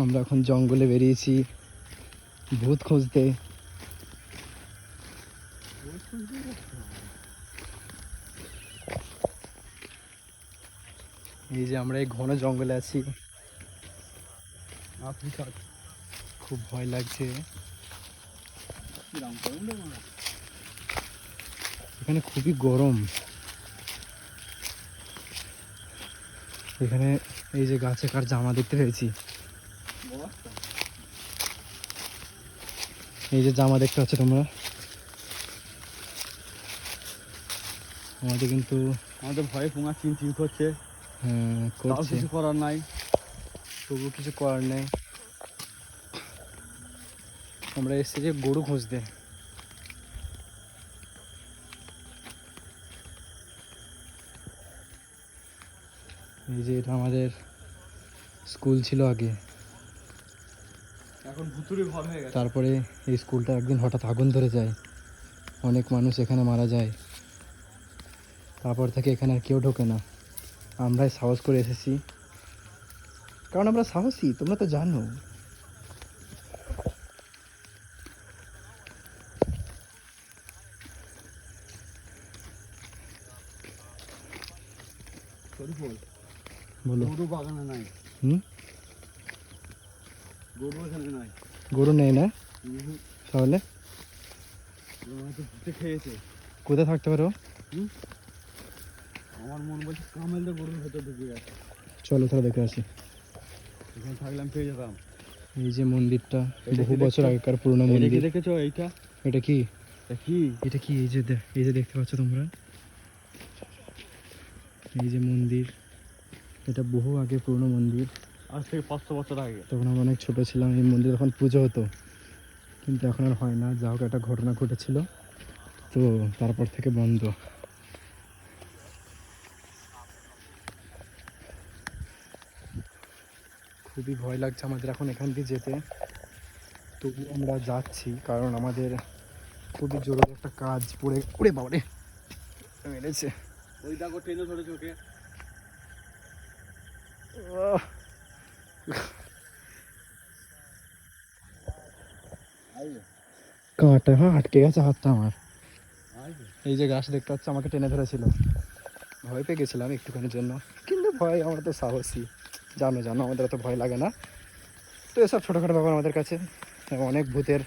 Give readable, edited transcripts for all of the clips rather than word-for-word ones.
আমরা এখন জঙ্গলে বেরিয়েছি ভূত খুঁজতে। এই যে আমরা এই ঘন জঙ্গলে আছি, খুব ভয় লাগছে। এখানে খুবই গরম। এখানে এই যে গাছে কার জামা দেখতে পেয়েছি, এই যে জামা দেখতে পাচ্ছ তোমরা। আমাদের কিন্তু ভয়ে পুঙা চিন করছে। হ্যাঁ করছে, কিছু করার নাই, তবু কিছু করার নেই। আমরা এসেছি যে গরু খুঁজতে। এই যে এটা আমাদের স্কুল ছিল আগে, এখন ভুতুড়ে ঘর হয়ে গেছে। তারপরে এই স্কুলটা একদিন হঠাৎ আগুন ধরে যায়, অনেক মানুষ এখানে মারা যায়। তারপর থেকে এখানে আর কেউ ঢোকে না। আমরাই সাহস করে এসেছি, কারণ আমরা সাহসী, তোমরা তো জানো। বলো। গরু বাগানে নাই। হুম, গরু এখানে নাই। গরু নেই না? তাহলে খেয়েছে। কোথায় থাকতে পারো? আমার মন বলছে কামেলদের গরুর ভেতর ঢুকে গেছে। চলো তাহলে দেখে আসি। এখানে থাকলাম পেয়ে যেতাম। এই যে মন্দিরটা বহু বছর আগেকার পুরনো মন্দির। দেখেছো এইটা? এটা কি? কি এটা কি? এই যে দেখতে পাচ্ছ তোমরা, এই যে মন্দির, এটা বহু আগে পুরনো মন্দির। আজ থেকে 500 বছর আগে। তখন আমরা অনেক ছোট ছিলাম, এই মন্দির তখন পুজো হতো, কিন্তু এখন আর হয় না। যা হোক একটা ঘটনা ঘটেছিল, তো তারপর থেকে বন্ধ। খুবই ভয় লাগছে আমাদের এখন এখান দিয়ে যেতে, তবু আমরা যাচ্ছি কারণ আমাদের খুবই জরুরি একটা কাজ পড়ে। উড়ে বাবারে মেরেছে। ওই দেখো টেনে ধরে চোখে। কাঁটা আটকে গেছে হাতটা আমার। এই যে গাছ দেখতে পাচ্ছ, আমাকে টেনে ধরেছিল, ভয় পেয়ে গেছিলাম একটুখানির জন্য, কিন্তু ভয়, আমরা তো সাহসী, জানো আমাদের এত ভয় লাগে না। তো এসব ছোটোখাটো ব্যাপার আমাদের কাছে। অনেক ভূতের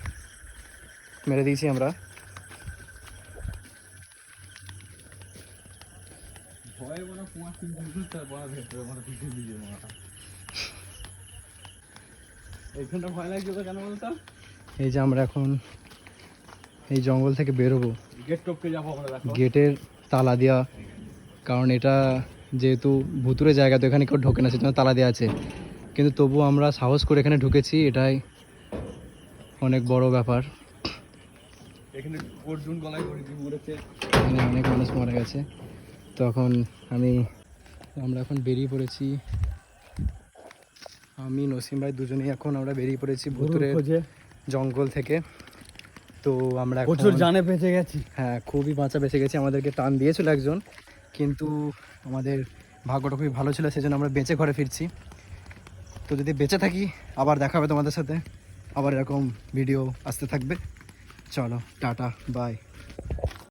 মেরে দিয়েছি আমরা। এইখানটা ভয় লাগছে তো কেন বলতাম? এই যে আমরা এখন এই জঙ্গল থেকে বেরোবো, গেট টপকে যাবো আমরা। দেখো গেটের তালা দেওয়া, কারণ এটা যেহেতু ভুতুরে জায়গা, তো এখানে কেউ ঢোকে না, সেজন্য তালা দেওয়া আছে। কিন্তু তবুও আমরা সাহস করে এখানে ঢুকেছি, এটাই অনেক বড় ব্যাপার। এখানে অর্জুন গলায় মরেছে, এখানে অনেক মানুষ মারা গেছে। তো এখন আমরা এখন বেরিয়ে পড়েছি, আমি নসিম ভাই দুজনেই এখন আমরা বেরিয়ে পড়েছি ভুতুরে জঙ্গল থেকে। তো আমরা প্রচুর জানে বেঁচে গেছি। হ্যাঁ, খুবই বাঁচা বেঁচে গেছি। আমাদেরকে টান দিয়েছিল একজন, কিন্তু আমাদের ভাগ্যটা খুবই ভালো ছিল, সেজন্য আমরা বেঁচে ঘরে ফিরছি। তো যদি বেঁচে থাকি আবার দেখা হবে তোমাদের সাথে, আবার এরকম ভিডিও আসতে থাকবে। চলো টাটা, বাই।